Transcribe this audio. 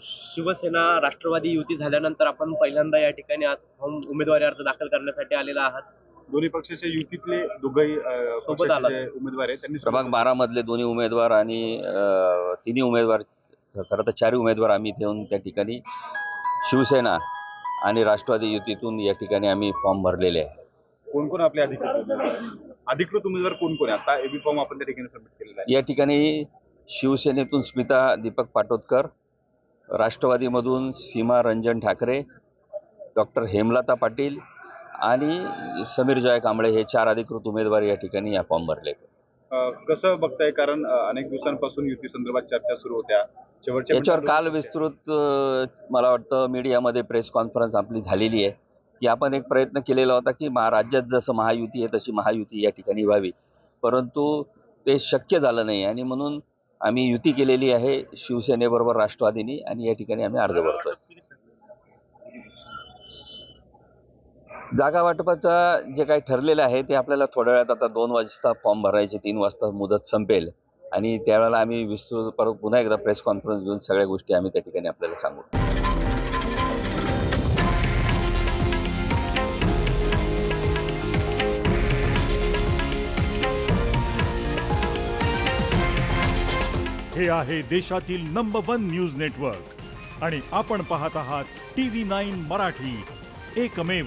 शिवसेना राष्ट्रवादी युती झाल्यानंतर आपण पहिल्यांदा या ठिकाणी आज उमेदवारी अर्ज दाखल करण्यासाठी आलेला आहात. दोन्ही पक्षाचे युतीतले दोघंही सोबत आला. पक्षाचे जे उमेदवार आहेत त्यांनी प्रभाग 12 मधले दोन्ही उमेदवार आणि तिन्ही उमेदवार, खरं तर चारही उमेदवार आम्ही येऊन त्या ठिकाणी शिवसेना आणि राष्ट्रवादी युतीतून या ठिकाणी आम्ही फॉर्म भरलेले आहे. कोण कोण आपले अधिकृत उमेदवार कोण कोण आहे? आता एबी फॉर्म आपण त्या ठिकाणी सबमिट केलेला आहे. या ठिकाणी शिवसेनेतून स्मिता दीपक पाटोदकर, राष्ट्रवादीमधून सीमा रंजन ठाकरे, डॉक्टर हेमलता पाटील आणि समीर जय कांबळे हे 4 अधिकृत उमेदवार या ठिकाणी या फॉर्म भरले. कसं बघताय, कारण अनेक दिवसांपासून युती संदर्भात चर्चा सुरू होत्या. याच्यावर काल विस्तृत मला वाटतं मीडियामध्ये प्रेस कॉन्फरन्स आपली झालेली आहे की आपण एक प्रयत्न केलेला होता की राज्यात जसं महायुती आहे तशी महायुती या ठिकाणी व्हावी, परंतु ते शक्य झालं नाही आणि म्हणून आम्ही युती केलेली आहे शिवसेनेबरोबर राष्ट्रवादीनी आणि या ठिकाणी आम्ही अर्ज भरतोय. जागा वाटपाचा जे काही ठरलेलं आहे ते आपल्याला थोड्या वेळात, आता 2 वाजता फॉर्म भरायचे, 3 वाजता मुदत संपेल आणि त्यावेळेला आम्ही विस्तृत परत पुन्हा एकदा प्रेस कॉन्फरन्स घेऊन सगळ्या गोष्टी आम्ही त्या ठिकाणी आपल्याला सांगू. हे आहे देशातील नंबर 1 न्यूज नेटवर्क आणि आपण पाहत आहात TV9 मराठी, एकमेव.